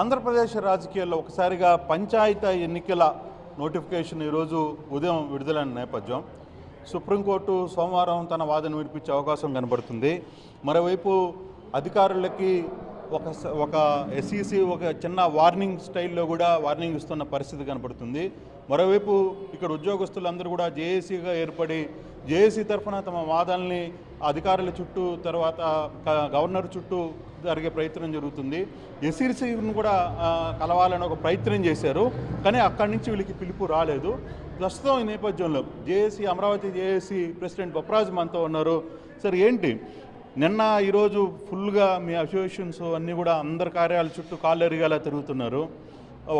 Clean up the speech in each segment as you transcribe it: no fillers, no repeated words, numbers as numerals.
ఆంధ్రప్రదేశ్ రాజకీయాల్లో ఒకసారిగా పంచాయతీ ఎన్నికల నోటిఫికేషన్ ఈరోజు ఉదయం విడుదలైన నేపథ్యం సుప్రీంకోర్టు సోమవారం తన వాదన వినిపించే అవకాశం కనబడుతుంది. మరోవైపు అధికారులకి ఒక ఎస్ఈసి ఒక చిన్న వార్నింగ్ స్టైల్లో కూడా వార్నింగ్ ఇస్తున్న పరిస్థితి కనబడుతుంది. మరోవైపు ఇక్కడ ఉద్యోగస్తులందరూ కూడా జేఏసీగా ఏర్పడి జేఏసీ తరఫున తమ వాదనల్ని అధికారుల చుట్టూ తర్వాత గవర్నర్ చుట్టూ జరిగే ప్రయత్నం జరుగుతుంది. ఎస్ఈసీని కూడా కలవాలని ఒక ప్రయత్నం చేశారు, కానీ అక్కడి నుంచి వీళ్ళకి పిలుపు రాలేదు. ప్రస్తుతం ఈ నేపథ్యంలో JAC Amaravati JAC president Bopparaju మనతో ఉన్నారు. సార్, ఏంటి నిన్న ఈరోజు ఫుల్గా మీ అసోసియేషన్స్ అన్నీ కూడా అందరి కార్యాలయాల చుట్టూ కాళ్ళు ఎరిగేలా తిరుగుతున్నారు.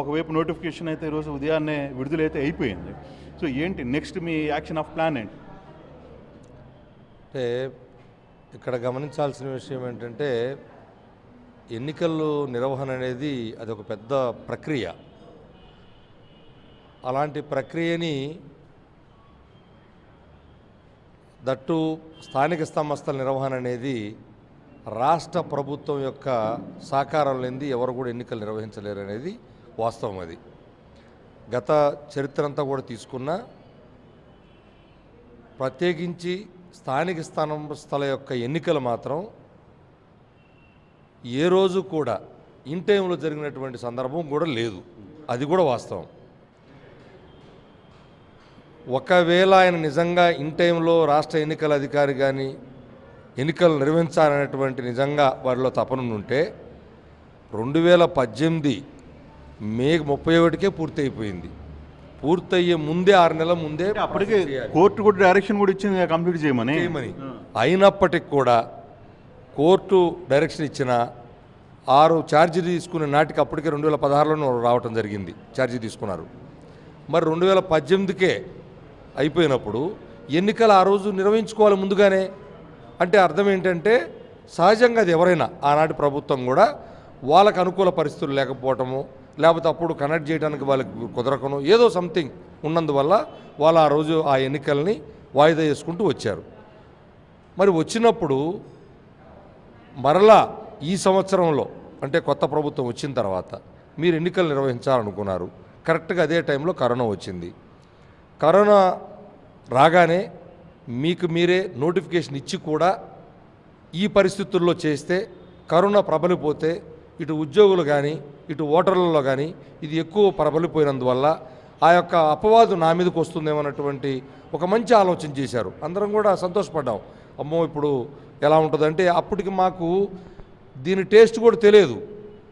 ఒకవైపు నోటిఫికేషన్ అయితే ఈరోజు ఉదయాన్నే విడుదలైతే అయిపోయింది. సో ఏంటి next me action of plan ఏంటి? అంటే ఇక్కడ గమనించాల్సిన విషయం ఏంటంటే ఎన్నికలు నిర్వహణ అనేది అది ఒక పెద్ద ప్రక్రియ. అలాంటి ప్రక్రియని దట్టు స్థానిక సంస్థల నిర్వహణ అనేది రాష్ట్ర ప్రభుత్వం యొక్క సహకారం లేనిది ఎవరు కూడా ఎన్నికలు నిర్వహించలేరు అనేది వాస్తవం. అది గత చరిత్ర అంతా కూడా తీసుకున్నా, ప్రత్యేకించి స్థానిక సంస్థల యొక్క ఎన్నికలు మాత్రం ఏ రోజు కూడా ఇన్ టైంలో జరిగినటువంటి సందర్భం కూడా లేదు. అది కూడా వాస్తవం. ఒకవేళ ఆయన నిజంగా ఇన్ టైంలో రాష్ట్ర ఎన్నికల అధికారి కానీ ఎన్నికలు నిర్వహించాలనేటువంటి నిజంగా వారిలో తపన ఉంటే 2018 మే 31కే పూర్తి అయిపోయింది. పూర్తయ్యే ముందే 6 నెలల ముందే అప్పటికే కోర్టు కూడా డైరెక్షన్ కూడా ఇచ్చింది కంప్లీట్ చేయమని. అయినప్పటికి కూడా కోర్టు డైరెక్షన్ ఇచ్చిన 6 ఛార్జీ తీసుకునే నాటికి అప్పటికే 2016లో రావటం జరిగింది, ఛార్జీ తీసుకున్నారు. మరి 2018కే అయిపోయినప్పుడు ఎన్నికలు ఆ రోజు నిర్వహించుకోవాలి ముందుగానే. అంటే అర్థం ఏంటంటే సహజంగా అది ఎవరైనా ఆనాటి ప్రభుత్వం కూడా వాళ్ళకు అనుకూల పరిస్థితులు లేకపోవటము, లేకపోతే అప్పుడు కనెక్ట్ చేయడానికి వాళ్ళకి కుదరకను, ఏదో సంథింగ్ ఉన్నందువల్ల వాళ్ళు ఆ రోజు ఆ ఎన్నికల్ని వాయిదా చేసుకుంటూ వచ్చారు. మరి వచ్చినప్పుడు మరలా ఈ సంవత్సరంలో అంటే కొత్త ప్రభుత్వం వచ్చిన తర్వాత మీరు ఎన్నికలు నిర్వహించాలనుకున్నారు. కరెక్ట్గా అదే టైంలో కరోనా వచ్చింది. కరోనా రాగానే మీకు మీరే నోటిఫికేషన్ ఇచ్చి కూడా ఈ పరిస్థితుల్లో చేస్తే కరోనా ప్రబలిపోతే ఇటు ఉద్యోగులు కానీ ఇటు ఓటర్లలో కానీ ఇది ఎక్కువ ప్రబలిపోయినందువల్ల ఆ యొక్క అపవాదు నా మీదకి వస్తుందేమన్నటువంటి ఒక మంచి ఆలోచన చేశారు. అందరం కూడా సంతోషపడ్డాం. అమ్మో ఇప్పుడు ఎలా ఉంటుందంటే అప్పటికి మాకు దీని టేస్ట్ కూడా తెలియదు,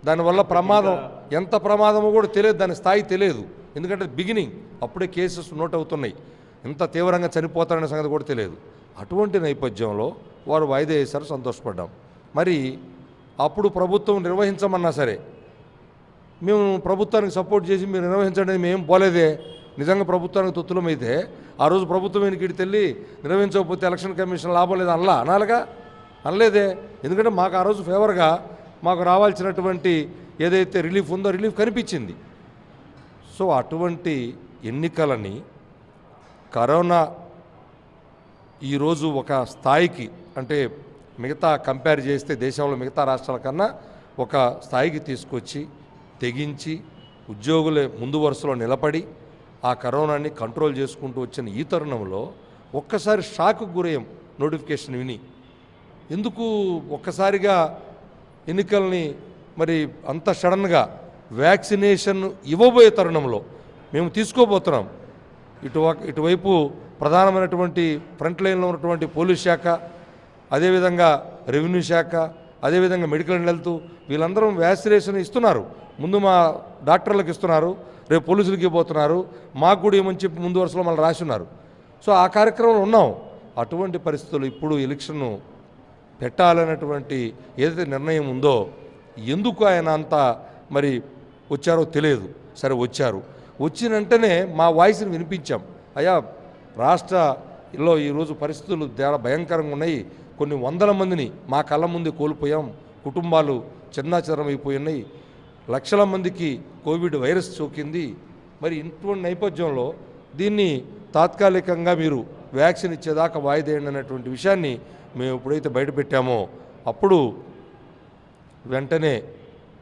దానివల్ల ప్రమాదం ఎంత ప్రమాదమో కూడా తెలియదు, దాని స్థాయి తెలియదు. ఎందుకంటే బిగినింగ్ అప్పుడే కేసెస్ నోట్ అవుతున్నాయి, ఎంత తీవ్రంగా చనిపోతారనే సంగతి కూడా తెలియదు. అటువంటి నేపథ్యంలో వారు వాయిదా వేశారు, సంతోషపడ్డాం. మరి అప్పుడు ప్రభుత్వం నిర్వహించమన్నా సరే మేము ప్రభుత్వానికి సపోర్ట్ చేసి మీరు నిర్వహించండి మేము పోలేదే. నిజంగా ప్రభుత్వానికి తొత్తులమైతే ఆ రోజు ప్రభుత్వం ఎన్నికడికి వెళ్ళి నిర్వహించకపోతే ఎలక్షన్ కమిషన్ లాభం లేదు అనాలిగా, అనలేదే. ఎందుకంటే మాకు ఆ రోజు ఫేవర్గా మాకు రావాల్సినటువంటి ఏదైతే రిలీఫ్ ఉందో రిలీఫ్ కనిపించింది. సో అటువంటి ఎన్నికలని కరోనా ఈరోజు ఒక స్థాయికి అంటే మిగతా కంపేర్ చేస్తే దేశంలో మిగతా రాష్ట్రాల కన్నా ఒక స్థాయికి తీసుకొచ్చి తెగించి ఉద్యోగులే ముందు వరుసలో నిలబడి ఆ కరోనాని కంట్రోల్ చేసుకుంటూ వచ్చిన ఈ తరుణంలో ఒక్కసారి షాక్కు గురయ్యాం నోటిఫికేషన్ విని. ఎందుకు ఒక్కసారిగా ఎన్నికల్ని మరి అంత సడన్గా వ్యాక్సినేషన్ ఇవ్వబోయే తరుణంలో మేము తీసుకోబోతున్నాం. ఇటువైపు ప్రధానమైనటువంటి ఫ్రంట్ లైన్లో ఉన్నటువంటి పోలీస్ శాఖ, అదేవిధంగా రెవెన్యూ శాఖ, అదేవిధంగా మెడికల్ అండ్ హెల్త్ వీళ్ళందరూ వ్యాక్సినేషన్ ఇస్తున్నారు. ముందు మా డాక్టర్లకు ఇస్తున్నారు, రేపు పోలీసులకి ఇవ్వబోతున్నారు, మాకు కూడా ఏమని చెప్పి ముందు వరుసలో మళ్ళీ రాసి ఉన్నారు. సో ఆ కార్యక్రమంలో ఉన్నాం. అటువంటి పరిస్థితులు ఇప్పుడు ఎలక్షన్ను పెట్టాలనేటువంటి ఏదైతే నిర్ణయం ఉందో ఎందుకు ఆయన అంత మరి వచ్చారో తెలియదు. సరే వచ్చారు, వచ్చిన వెంటనే మా వాయిస్ని వినిపించాం. అయ్యా రాష్ట్రంలో ఈరోజు పరిస్థితులు చాలా భయంకరంగా ఉన్నాయి, కొన్ని వందల మందిని మా కళ్ళ ముందే కోల్పోయాం, కుటుంబాలు చిన్నాచరం అయిపోయినాయి, లక్షల మందికి కోవిడ్ వైరస్ సోకింది. మరి ఇటువంటి నేపథ్యంలో దీన్ని తాత్కాలికంగా మీరు వ్యాక్సిన్ ఇచ్చేదాకా వాయిదేయండి అనేటువంటి విషయాన్ని మేము ఎప్పుడైతే బయటపెట్టామో అప్పుడు వెంటనే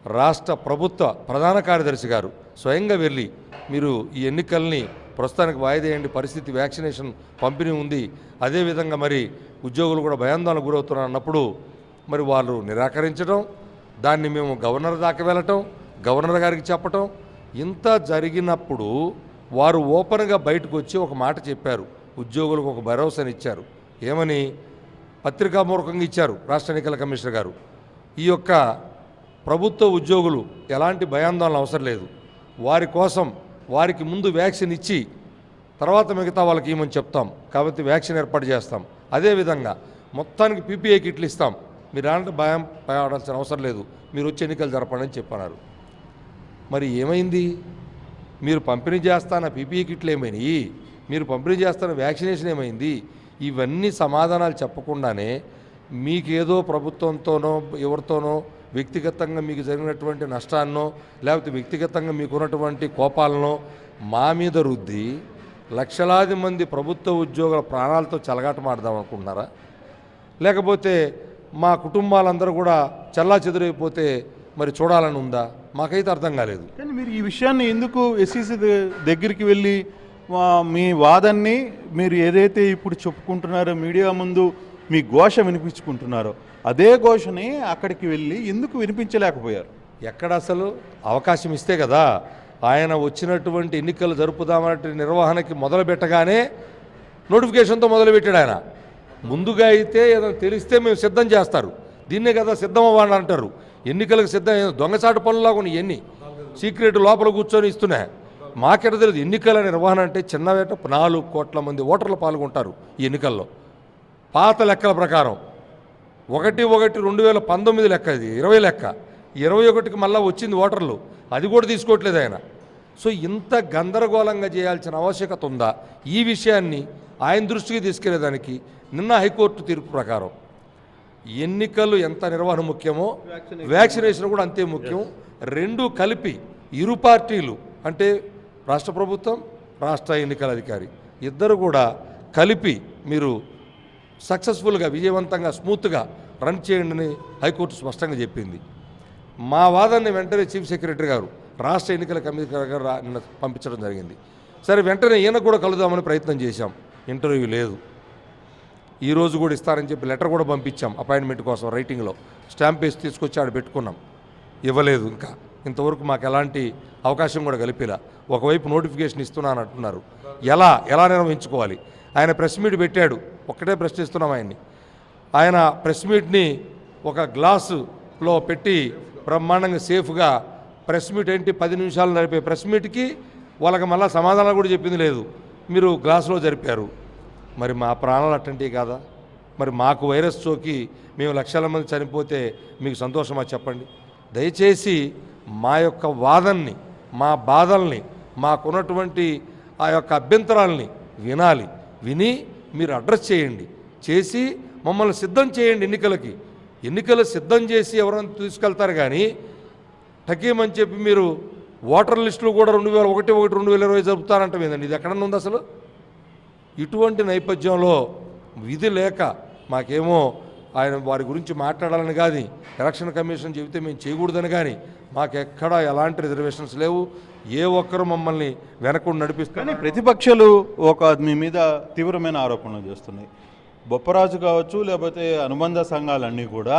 రాష్ట్ర ప్రభుత్వ ప్రధాన కార్యదర్శి గారు స్వయంగా వెళ్ళి మీరు ఈ ఎన్నికల్ని ప్రస్తుతానికి వాయిదేయండి, పరిస్థితి వ్యాక్సినేషన్ పంపిణీ ఉంది, అదేవిధంగా మరి ఉద్యోగులు కూడా భయాందోళనకు గురవుతున్నారు అన్నప్పుడు మరి వాళ్ళు నిరాకరించడం, దాన్ని మేము గవర్నర్ దాకా వెళ్ళటం, గవర్నర్ గారికి చెప్పటం, ఇంత జరిగినప్పుడు వారు ఓపెన్గా బయటకు వచ్చి ఒక మాట చెప్పారు, ఉద్యోగులకు ఒక భరోసానిచ్చారు. ఏమని? పత్రికామూలకంగా ఇచ్చారు రాష్ట్ర ఎన్నికల కమిషనర్ గారు. ఈ యొక్క ప్రభుత్వ ఉద్యోగులు ఎలాంటి భయాందోళన అవసరం లేదు, వారి కోసం వారికి ముందు వ్యాక్సిన్ ఇచ్చి తర్వాత మిగతా వాళ్ళకి ఇవ్వమని చెప్తాం, కాబట్టి వ్యాక్సిన్ ఏర్పాటు చేస్తాం. అదేవిధంగా మొత్తానికి పీపీఐ కిట్లు ఇస్తాం, మీరు అలాంటి భయం పడాల్సిన అవసరం లేదు, మీరు వచ్చి ఎన్నికలు జరపండి అని చెప్పన్నారు. మరి ఏమైంది? మీరు పంపిణీ చేస్తాన పీపీఈ కిట్లు ఏమైనాయి, మీరు పంపిణీ చేస్తాన వ్యాక్సినేషన్ ఏమైంది? ఇవన్నీ సమాధానాలు చెప్పకుండానే మీకేదో ప్రభుత్వంతోనో ఎవరితోనో వ్యక్తిగతంగా మీకు జరిగినటువంటి నష్టాన్నో లేకపోతే వ్యక్తిగతంగా మీకున్నటువంటి కోపాలనో మా మీద రుద్ది లక్షలాది మంది ప్రభుత్వ ఉద్యోగుల ప్రాణాలతో చెలగాటమాడదాం అనుకుంటున్నారా? లేకపోతే మా కుటుంబాలందరూ కూడా చెల్లాచెదురైపోతే మరి చూడాలని ఉందా? మాకైతే అర్థం కాలేదు. కానీ మీరు ఈ విషయాన్ని ఎందుకు ఎస్సీసీ దగ్గరికి వెళ్ళి మీ వాదన్ని మీరు ఏదైతే ఇప్పుడు చెప్పుకుంటున్నారో మీడియా ముందు మీ ఘోష వినిపించుకుంటున్నారో అదే ఘోషని అక్కడికి వెళ్ళి ఎందుకు వినిపించలేకపోయారు? ఎక్కడ అసలు అవకాశం ఇస్తే కదా ఆయన వచ్చినటువంటి ఎన్నికలు జరుపుదామనే నిర్వహణకి మొదలు పెట్టగానే నోటిఫికేషన్తో మొదలుపెట్టాడు ఆయన. ముందుగా అయితే ఏదైనా తెలిస్తే మేము సిద్ధం చేస్తారు, దీన్నే కదా సిద్ధం అవ్వాలని అంటారు. ఎన్నికలకు సిద్ధం దొంగచాటు పనులాగా ఉన్నాయి, ఎన్ని సీక్రెట్ లోపల కూర్చొని ఇస్తున్నాయి. మాకెట తెలియదు ఎన్నికల నిర్వహణ అంటే చిన్నవేట 4 కోట్ల మంది ఓటర్లు పాల్గొంటారు ఈ ఎన్నికల్లో. పాత లెక్కల ప్రకారం 1/1/2019 లెక్క, ఇది 20 లెక్క, 21కి మళ్ళీ వచ్చింది ఓటర్లు, అది కూడా తీసుకోవట్లేదు ఆయన. సో ఇంత గందరగోళంగా చేయాల్సిన ఆవశ్యకత ఉందా? ఈ విషయాన్ని ఆయన దృష్టికి తీసుకెళ్లేదానికి నిన్న హైకోర్టు తీర్పు ప్రకారం ఎన్నికలు ఎంత నిర్వహణ ముఖ్యమో వ్యాక్సినేషన్ కూడా అంతే ముఖ్యం. రెండు కలిపి ఇరు పార్టీలు అంటే రాష్ట్ర ప్రభుత్వం, రాష్ట్ర ఎన్నికల అధికారి ఇద్దరు కూడా కలిపి మీరు సక్సెస్ఫుల్గా విజయవంతంగా స్మూత్గా రన్ చేయండి అని హైకోర్టు స్పష్టంగా చెప్పింది. మా వాదనని వెంటనే చీఫ్ సెక్రటరీ గారు రాష్ట్ర ఎన్నికల కమిషనర్ గారు నిన్న పంపించడం జరిగింది. సరే వెంటనే ఈయన కూడా కలుద్దామని ప్రయత్నం చేశాం, ఇంటర్వ్యూ లేదు. ఈరోజు కూడా ఇస్తారని చెప్పి లెటర్ కూడా పంపించాం అపాయింట్మెంట్ కోసం, రైటింగ్లో స్టాంప్ వేసి తీసుకొచ్చి ఆడ పెట్టుకున్నాం, ఇవ్వలేదు. ఇంకా ఇంతవరకు మాకు ఎలాంటి అవకాశం కూడా కలిపిలా. ఒకవైపు నోటిఫికేషన్ ఇస్తున్నాను అంటున్నారు, ఎలా నిర్వహించుకోవాలి? ఆయన ప్రెస్ మీట్ పెట్టాడు, ఒక్కటే ప్రశ్నిస్తున్నాం ఆయన్ని. ఆయన ప్రెస్ మీట్ని ఒక గ్లాసులో పెట్టి బ్రహ్మాండంగా సేఫ్గా ప్రెస్ మీట్ ఏంటి 10 నిమిషాలు నడిపే ప్రెస్ మీట్కి వాళ్ళకి మళ్ళీ సమాధానాలు కూడా చెప్పింది లేదు, మీరు గ్లాసులో జరిపారు. మరి మా ప్రాణాలు అట్టంటివి కాదా? మరి మాకు వైరస్ సోకి మేము లక్షల మంది చనిపోతే మీకు సంతోషమా చెప్పండి? దయచేసి మా యొక్క వాదనని, మా బాధల్ని, మాకున్నటువంటి ఆ యొక్క అభ్యంతరాలని విని మీరు అడ్రస్ చేయండి, చేసి మమ్మల్ని సిద్ధం చేయండి ఎన్నికలకి. ఎన్నికలు సిద్ధం చేసి ఎవరైనా తీసుకెళ్తారు కానీ టకీమని చెప్పి మీరు ఓటర్ లిస్టులు కూడా 2001-2020 జరుపుతారంటే ఏందండి? ఇది ఎక్కడన్నా ఉంది అసలు? ఇటువంటి నేపథ్యంలో విధి లేక మాకేమో ఆయన వారి గురించి మాట్లాడాలని కానీ ఎలక్షన్ కమిషన్ చెబితే మేము చేయకూడదని కానీ మాకెక్కడా ఎలాంటి రిజర్వేషన్స్ లేవు. ఏ ఒక్కరు మమ్మల్ని వెనకుండా నడిపిస్తారు. కానీ ప్రతిపక్షాలు మీ మీద తీవ్రమైన ఆరోపణలు చేస్తున్నాయి. బొప్పరాజు కావచ్చు, లేకపోతే అనుబంధ సంఘాలన్నీ కూడా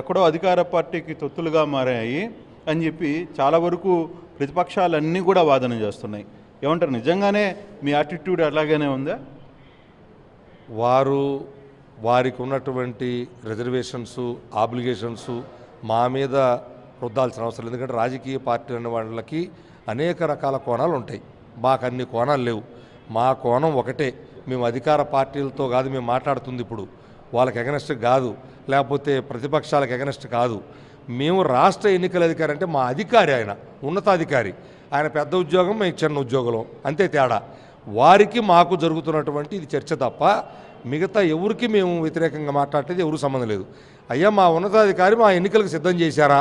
ఎక్కడో అధికార పార్టీకి తొత్తులుగా మారాయి అని చెప్పి చాలా వరకు ప్రతిపక్షాలన్నీ కూడా వాదన చేస్తున్నాయి. ఏమంటారు, నిజంగానే మీ యాటిట్యూడ్ అలాగనే ఉందా? వారికి ఉన్నటువంటి రిజర్వేషన్స్, ఆబ్లిగేషన్స్ మా మీద రుద్దాల్సిన అవసరం లేదు. ఎందుకంటే రాజకీయ పార్టీలు అనే వాళ్ళకి అనేక రకాల కోణాలు ఉంటాయి, మాకు అన్ని కోణాలు లేవు. మా కోణం ఒకటే, మేము అధికార పార్టీలతో కాదు మేము మాట్లాడుతుంది, ఇప్పుడు వాళ్ళకి ఎగనెస్ట్ కాదు, లేకపోతే ప్రతిపక్షాలకు ఎగనెస్ట్ కాదు. మేము రాష్ట్ర ఎన్నికల అధికారి అంటే మా అధికారి, ఆయన ఉన్నతాధికారి, ఆయన పెద్ద ఉద్యోగం, మేము చిన్న ఉద్యోగం, అంతే తేడా. వారికి మాకు జరుగుతున్నటువంటి ఇది చర్చ తప్ప మిగతా ఎవరికి మేము వ్యతిరేకంగా మాట్లాడేది ఎవరు సంబంధం లేదు. అయ్యా మా ఉన్నతాధికారి మా ఎన్నికలకు సిద్ధం చేశారా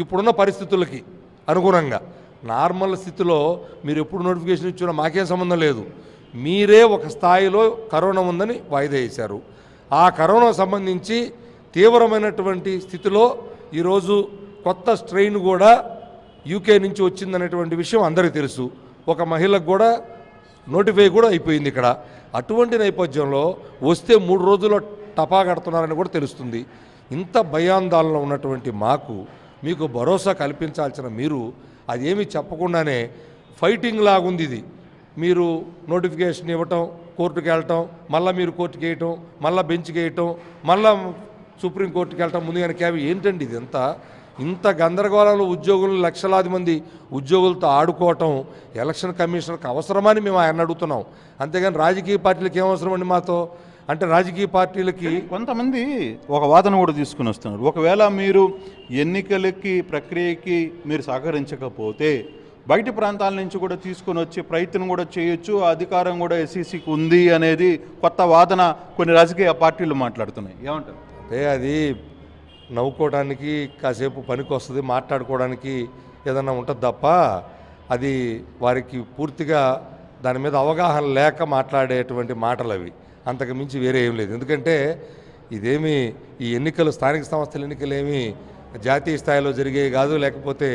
ఇప్పుడున్న పరిస్థితులకి అనుగుణంగా? నార్మల్ స్థితిలో మీరు ఎప్పుడు నోటిఫికేషన్ ఇచ్చినా మాకేం సంబంధం లేదు. మీరే ఒక స్థాయిలో కరోనా ఉందని వాయిదా వేశారు. ఆ కరోనా సంబంధించి తీవ్రమైనటువంటి స్థితిలో ఈరోజు కొత్త స్ట్రెయిన్ కూడా యూకే నుంచి వచ్చిందనేటువంటి విషయం అందరికీ తెలుసు. ఒక మహిళకు కూడా నోటిఫై కూడా అయిపోయింది ఇక్కడ. అటువంటి నేపథ్యంలో వస్తే 3 రోజుల్లో టపా కడుతున్నారని కూడా తెలుస్తుంది. ఇంత భయాందోళనలో ఉన్నటువంటి మీకు భరోసా కల్పించాల్సిన మీరు అదేమీ చెప్పకుండానే ఫైటింగ్ లాగుంది ఇది. మీరు నోటిఫికేషన్ ఇవ్వటం, కోర్టుకు వెళ్ళటం, మళ్ళీ మీరు కోర్టుకి వేయటం, మళ్ళీ బెంచ్కి వేయటం, మళ్ళీ సుప్రీంకోర్టుకి వెళ్ళటం, ముందుగానే ఏంటండి ఇది? ఇంత గందరగోళంలో ఉద్యోగులు లక్షలాది మంది ఉద్యోగులతో ఆడుకోవటం ఎలక్షన్ కమిషనర్కి అవసరమని మేము ఆయన అడుగుతున్నాం. అంతేగాని రాజకీయ పార్టీలకు ఏమవసరం అండి మాతో? అంటే రాజకీయ పార్టీలకి కొంతమంది ఒక వాదన కూడా తీసుకుని వస్తున్నారు. ఒకవేళ మీరు ఎన్నికలకి ప్రక్రియకి మీరు సహకరించకపోతే బయటి ప్రాంతాల నుంచి కూడా తీసుకొని వచ్చే ప్రయత్నం కూడా చేయొచ్చు, అధికారం కూడా ఎస్ఈసికి ఉంది అనేది కొత్త వాదన కొన్ని రాజకీయ పార్టీలు మాట్లాడుతున్నాయి. ఏమంటారు? అంటే అది నవ్వుకోవడానికి కాసేపు పనికి వస్తుంది, మాట్లాడుకోవడానికి ఏదన్నా ఉంటుంది తప్ప అది వారికి పూర్తిగా దాని మీద అవగాహన లేక మాట్లాడేటువంటి మాటలు అవి. అంతకు మించి వేరే ఏం లేదు. ఎందుకంటే ఇదేమి ఈ ఎన్నికలు, స్థానిక సంస్థల ఎన్నికలు ఏమి జాతీయ స్థాయిలో జరిగేవి కాదు, లేకపోతే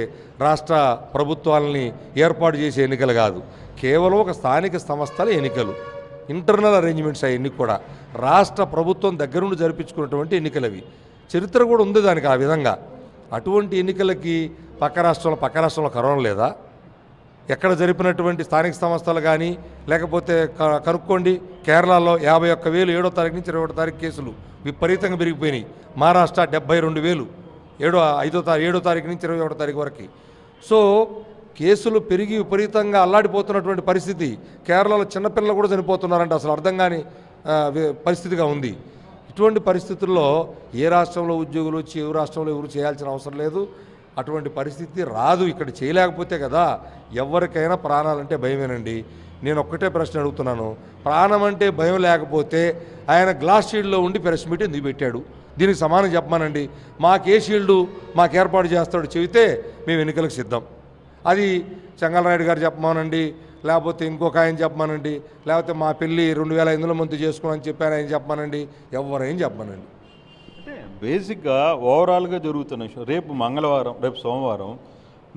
రాష్ట్ర ప్రభుత్వాలని ఏర్పాటు చేసే ఎన్నికలు కాదు. కేవలం ఒక స్థానిక సంస్థల ఎన్నికలు, ఇంటర్నల్ అరేంజ్మెంట్స్ అవన్నీ కూడా రాష్ట్ర ప్రభుత్వం దగ్గర నుండి జరిపించుకున్నటువంటి ఎన్నికలు అవి. చరిత్ర కూడా ఉంది దానికి ఆ విధంగా. అటువంటి ఎన్నికలకి పక్క రాష్ట్రంలో కరోనా లేదా? ఎక్కడ జరిపినటువంటి స్థానిక సంస్థలు కానీ లేకపోతే కనుక్కోండి. కేరళలో 51,000 7వ తారీఖు నుంచి 21వ తారీఖు కేసులు విపరీతంగా పెరిగిపోయినాయి. మహారాష్ట్ర 72,000 7వ తారీఖు నుంచి 21వ తారీఖు వరకు. సో కేసులు పెరిగి విపరీతంగా అల్లాడిపోతున్నటువంటి పరిస్థితి. కేరళలో చిన్నపిల్లలు కూడా చనిపోతున్నారంటే అసలు అర్థం కాని పరిస్థితిగా ఉంది. ఇటువంటి పరిస్థితుల్లో ఏ రాష్ట్రంలో ఉద్యోగులు వచ్చి ఏ రాష్ట్రంలో ఎవరు చేయాల్సిన అవసరం లేదు. అటువంటి పరిస్థితి రాదు. ఇక్కడ చేయలేకపోతే కదా. ఎవరికైనా ప్రాణాలంటే భయమేనండి. నేను ఒక్కటే ప్రశ్న అడుగుతున్నాను, ప్రాణం అంటే భయం లేకపోతే ఆయన గ్లాస్ షీల్డ్లో ఉండి ప్రెస్ మీట్ ఎందుకు పెట్టాడు? దీనికి సమానం చెప్పమానండి. మాకే షీల్డు మాకు ఏర్పాటు చేస్తాడు చెబితే మేము ఎన్నికలకు సిద్ధం. అది చెంగలరాయుడు గారు చెప్పమానండి, లేకపోతే ఇంకొక ఆయన చెప్పమానండి, లేకపోతే మా పెళ్ళి 2500 మంది చేసుకున్నామని చెప్పాను ఆయన చెప్పమానండి, ఎవరైనా చెప్పమానండి. అంటే బేసిక్గా ఓవరాల్గా జరుగుతున్న విషయం, రేపు మంగళవారం, రేపు సోమవారం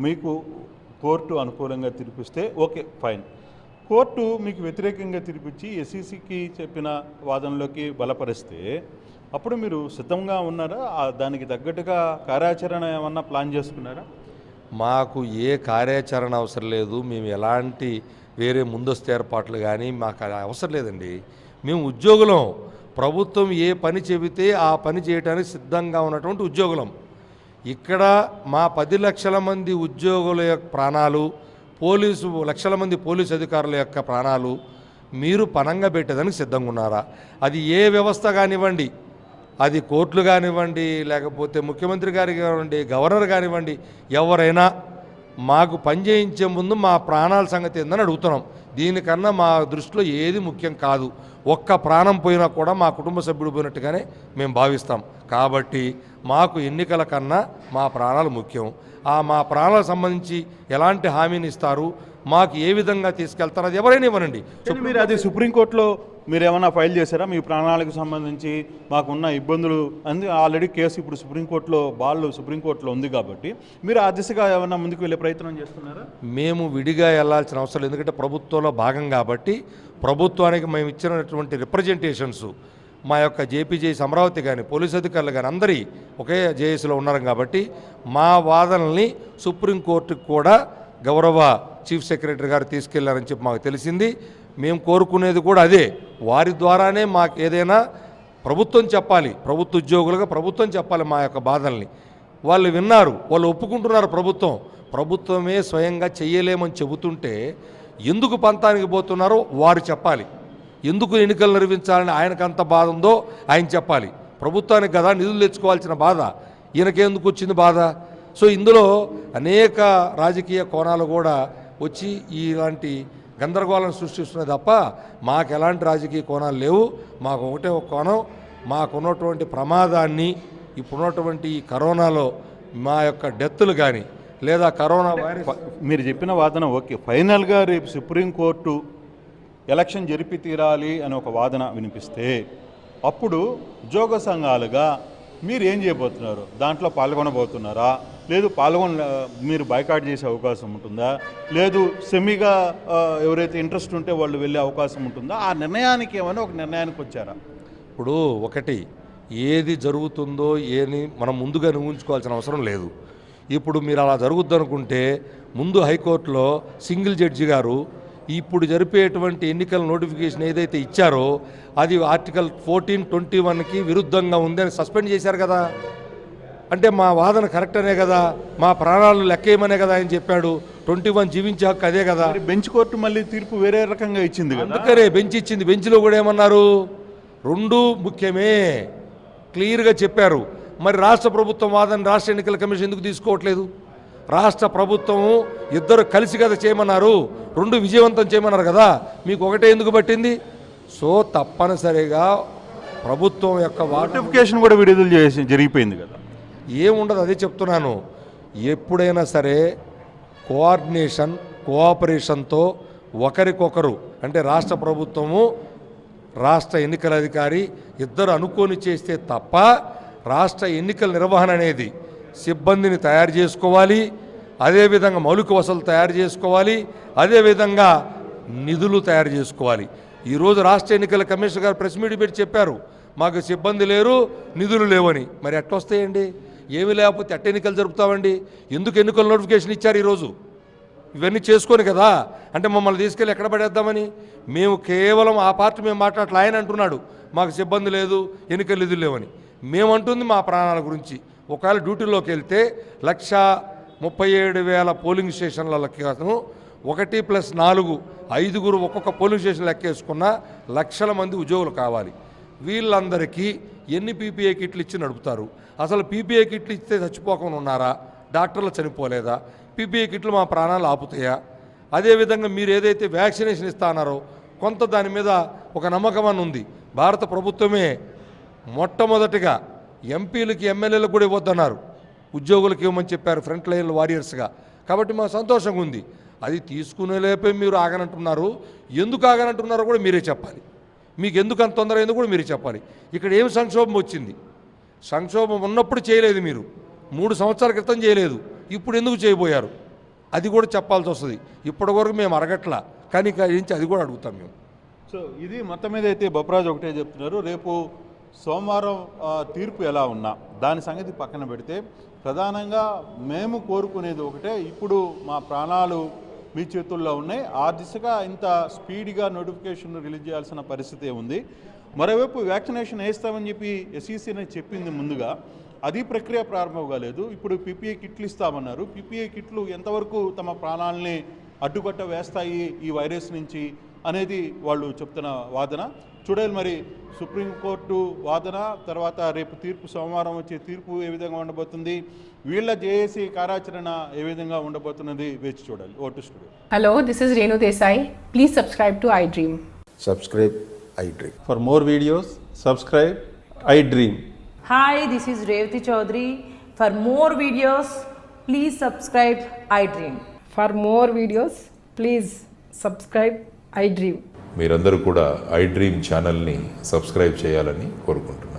మీకు కోర్టు అనుకూలంగా తీర్పిస్తే ఓకే ఫైన్. కోర్టు మీకు వ్యతిరేకంగా తీర్పిచ్చి ఎస్ఈసికి చెప్పిన వాదనలోకి బలపరిస్తే అప్పుడు మీరు సిద్ధంగా ఉన్నారా? దానికి తగ్గట్టుగా కార్యాచరణ ఏమన్నా ప్లాన్ చేసుకున్నారా? మాకు ఏ కార్యాచరణ అవసరం లేదు. మేము ఎలాంటి వేరే ముందస్తు ఏర్పాట్లు కానీ మాకు అవసరం లేదండి. మేము ఉద్యోగులం. ప్రభుత్వం ఏ పని చెబితే ఆ పని చేయడానికి సిద్ధంగా ఉన్నటువంటి ఉద్యోగులం. ఇక్కడ మా 10 లక్షల మంది ఉద్యోగుల యొక్క ప్రాణాలు, లక్షల మంది పోలీసు అధికారుల యొక్క ప్రాణాలు మీరు పణంగా పెట్టేదానికి సిద్ధంగా ఉన్నారా? అది ఏ వ్యవస్థ కానివ్వండి, అది కోర్టులు కానివ్వండి, లేకపోతే ముఖ్యమంత్రి గారు కానివ్వండి, గవర్నర్ కానివ్వండి, ఎవరైనా మాకు పనిచేయించే ముందు మా ప్రాణాల సంగతి ఏందని అడుగుతున్నాం. దీనికన్నా మా దృష్టిలో ఏది ముఖ్యం కాదు. ఒక్క ప్రాణం పోయినా కూడా మా కుటుంబ సభ్యుడు పోయినట్టుగానే మేము భావిస్తాం. కాబట్టి మాకు ఎన్నికల కన్నా మా ప్రాణాలు ముఖ్యం. మా ప్రాణాలకు సంబంధించి ఎలాంటి హామీని ఇస్తారు, మాకు ఏ విధంగా తీసుకెళ్తారు, అది ఎవరైనా ఇవ్వనండి. మీరు అది సుప్రీంకోర్టులో మీరు ఏమైనా ఫైల్ చేశారా? మీ ప్రాణాలకు సంబంధించి మాకున్న ఇబ్బందులు ఆల్రెడీ కేసు ఇప్పుడు సుప్రీంకోర్టులో ఉంది కాబట్టి మీరు ఆ దిశగా ఏమైనా ముందుకు వెళ్ళే ప్రయత్నం చేస్తున్నారా? మేము విడిగా వెళ్లాల్సిన అవసరం లేదు. ఎందుకంటే ప్రభుత్వంలో భాగం కాబట్టి ప్రభుత్వానికి మేము ఇచ్చినటువంటి రిప్రజెంటేషన్స్ మా యొక్క జేపీజేఎస్ అమరావతి కానీ పోలీసు అధికారులు కానీ అందరి ఒకే జేఏసీలో ఉన్నారు కాబట్టి మా వాదనల్ని సుప్రీంకోర్టుకు కూడా గౌరవ చీఫ్ సెక్రటరీ గారు తీసుకెళ్లారని చెప్పి మాకు తెలిసింది. మేము కోరుకునేది కూడా అదే. వారి ద్వారానే మాకు ఏదైనా ప్రభుత్వం చెప్పాలి, ప్రభుత్వ ఉద్యోగులుగా ప్రభుత్వం చెప్పాలి మా యొక్క బాధల్ని. వాళ్ళు విన్నారు, వాళ్ళు ఒప్పుకుంటున్నారు. ప్రభుత్వమే స్వయంగా చెయ్యలేమని చెబుతుంటే ఎందుకు పంతానికి పోతున్నారో వారు చెప్పాలి. ఎందుకు ఎన్నికలు నిర్వహించాలని ఆయనకు అంత బాధ ఉందో ఆయన చెప్పాలి. ప్రభుత్వానికి కదా నిధులు తెచ్చుకోవాల్సిన బాధ, ఈయనకెందుకు వచ్చింది బాధ? సో ఇందులో అనేక రాజకీయ కోణాలు కూడా వచ్చి ఇలాంటి గందరగోళం సృష్టిస్తున్నాయి తప్ప మాకు ఎలాంటి రాజకీయ కోణాలు లేవు. మాకు ఒకటే ఒక కోణం, మాకున్నటువంటి ప్రమాదాన్ని ఇప్పుడున్నటువంటి ఈ కరోనాలో మా యొక్క డెత్తులు కానీ లేదా కరోనా వైరస్. మీరు చెప్పిన వాదన ఓకే. ఫైనల్గా రేపు సుప్రీంకోర్టు ఎలక్షన్ జరిపి తీరాలి అని ఒక వాదన వినిపిస్తే అప్పుడు ఉద్యోగ సంఘాలుగా మీరు ఏం చేయబోతున్నారు? దాంట్లో పాల్గొనబోతున్నారా? లేదు మీరు బాయ్కాట్ చేసే అవకాశం ఉంటుందా, లేదు సెమీగా ఎవరైతే ఇంట్రెస్ట్ ఉంటే వాళ్ళు వెళ్ళే అవకాశం ఉంటుందా? ఆ నిర్ణయానికి ఏమైనా ఒక నిర్ణయానికి వచ్చారా? ఇప్పుడు ఒకటి, ఏది జరుగుతుందో ఏని మనం ముందుగా ఊహించుకోవాల్సిన అవసరం లేదు. ఇప్పుడు మీరు అలా జరుగుద్దనుకుంటే ముందు హైకోర్టులో సింగిల్ జడ్జి గారు ఇప్పుడు జరిపేటువంటి ఎన్నికల నోటిఫికేషన్ ఏదైతే ఇచ్చారో అది ఆర్టికల్ 1421కి విరుద్ధంగా ఉందని సస్పెండ్ చేశారు కదా. అంటే మా వాదన కరెక్ట్ అనే కదా, మా ప్రాణాలు లెక్కేయమనే కదా ఆయన చెప్పాడు. 21 జీవించే హక్కు అదే కదా. బెంచ్ కోర్టు మళ్ళీ తీర్పు వేరే రకంగా ఇచ్చింది కదా. అందుకనే బెంచ్ ఇచ్చింది. బెంచ్లో కూడా ఏమన్నారు, రెండు ముఖ్యమే క్లియర్గా చెప్పారు. మరి రాష్ట్ర ప్రభుత్వం వాదన రాష్ట్ర ఎన్నికల కమిషన్ ఎందుకు తీసుకోవట్లేదు? రాష్ట్ర ప్రభుత్వం ఇద్దరు కలిసి కదా చేయమన్నారు, రెండు విజయవంతం చేయమన్నారు కదా, మీకు ఒకటే ఎందుకు పట్టింది? సో తప్పనిసరిగా ప్రభుత్వం యొక్క నోటిఫికేషన్ కూడా విడుదల చేసి జరిగిపోయింది కదా. ఏముండదు, అదే చెప్తున్నాను. ఎప్పుడైనా సరే కోఆర్డినేషన్ కోఆపరేషన్తో ఒకరికొకరు, అంటే రాష్ట్ర ప్రభుత్వము రాష్ట్ర ఎన్నికల అధికారి ఇద్దరు అనుకొని చేస్తే తప్ప రాష్ట్ర ఎన్నికల నిర్వహణ అనేది సిబ్బందిని తయారు చేసుకోవాలి, అదేవిధంగా మౌలిక వసతులు తయారు చేసుకోవాలి, అదేవిధంగా నిధులు తయారు చేసుకోవాలి. ఈరోజు రాష్ట్ర ఎన్నికల కమిషనర్ గారు ప్రెస్ మీట్ పెట్టి చెప్పారు, మాకు సిబ్బంది లేరు, నిధులు లేవని. మరి ఎట్టొస్తాయండి? ఏమీ లేకపోతే ఎట్ట ఎన్నికలు జరుపుతామండి? ఎందుకు ఎన్నికల నోటిఫికేషన్ ఇచ్చారు ఈరోజు? ఇవన్నీ చేసుకొని కదా. అంటే మమ్మల్ని తీసుకెళ్ళి ఎక్కడ పడేద్దామని? మేము కేవలం ఆ పార్టీ మేము మాట్లాడలే. ఆయన అంటున్నాడు మాకు సిబ్బంది లేదు, ఎన్నికల నిధులు లేవని. మేమంటుంది మా ప్రాణాల గురించి. ఒకవేళ డ్యూటీలోకి వెళ్తే 137,000 పోలింగ్ స్టేషన్లకి 1+4 5 ఒక్కొక్క పోలింగ్ స్టేషన్ లెక్కేసుకున్న లక్షల మంది ఉద్యోగులు కావాలి. వీళ్ళందరికీ ఎన్ని పీపీఏ కిట్లు ఇచ్చి నడుపుతారు? అసలు పీపీఏ కిట్లు ఇస్తే చచ్చిపోకుండా ఉన్నారా? డాక్టర్లు చనిపోలేదా? పీపీఏ కిట్లు మా ప్రాణాలు ఆపుతాయా? అదేవిధంగా మీరు ఏదైతే వ్యాక్సినేషన్ ఇస్తా అన్నారో కొంత దాని మీద ఒక నమ్మకం అని ఉంది. భారత ప్రభుత్వమే మొట్టమొదటిగా ఎంపీలకి ఎమ్మెల్యేలకు కూడా ఇవ్వద్దన్నారు, ఉద్యోగులకు ఇవ్వమని చెప్పారు ఫ్రంట్ లైన్ వారియర్స్గా. కాబట్టి మాకు సంతోషంగా ఉంది. అది తీసుకునే లేపే మీరు ఆగనంటున్నారు. ఎందుకు ఆగనంటున్నారో కూడా మీరే చెప్పాలి. మీకు ఎందుకు అంత తొందర అయిందో కూడా మీరే చెప్పాలి. ఇక్కడ ఏం సంక్షోభం వచ్చింది? సంక్షోభం ఉన్నప్పుడు చేయలేదు మీరు, 3 సంవత్సరాల క్రితం చేయలేదు, ఇప్పుడు ఎందుకు చేయబోయారు? అది కూడా చెప్పాల్సి వస్తుంది. ఇప్పటి వరకు మేము అరగట్లా, కానీ అది కూడా అడుగుతాం మేము. సో ఇది మొత్తం మీద అయితే బొప్పరాజు ఒకటే చెప్తున్నారు, రేపు సోమవారం తీర్పు ఎలా ఉన్నా దాని సంగతి పక్కన పెడితే ప్రధానంగా మేము కోరుకునేది ఒకటే, ఇప్పుడు మా ప్రాణాలు మీ చేతుల్లో ఉన్నాయి, ఆ దిశగా ఇంత స్పీడ్గా నోటిఫికేషన్ రిలీజ్ చేయాల్సిన పరిస్థితి ఉంది. మరోవైపు వ్యాక్సినేషన్ వేస్తామని చెప్పి ఎస్ఈసీనే చెప్పింది ముందుగా, అది ప్రక్రియ ప్రారంభం కాలేదు. ఇప్పుడు పీపీఏ కిట్లు ఇస్తామన్నారు. పీపీఏ కిట్లు ఎంతవరకు తమ ప్రాణాలని అడ్డుకట్ట వేస్తాయి ఈ వైరస్ నుంచి అనేది వాళ్ళు చెప్తున్న వాదన. చూడాలి మరి సుప్రీంకోర్టు వాదన తర్వాత రేపు తీర్పు, సోమవారం వచ్చే తీర్పు ఏ విధంగా ఉండబోతుంది, వీళ్ళ జేఏసీ కార్యాచరణ ఏ విధంగా ఉండబోతున్నది వేచి చూడాలి. Vote studio. Hello, this is Renu Desai. Please subscribe to iDream. Subscribe iDream. For more videos, subscribe iDream. Hi, this is Revati Chaudhary. For more videos, please subscribe iDream. For more videos, please subscribe iDream. మీరందరూ కూడా iDream ఛానల్ని subscribe చేయాలని కోరుకుంటున్నాను.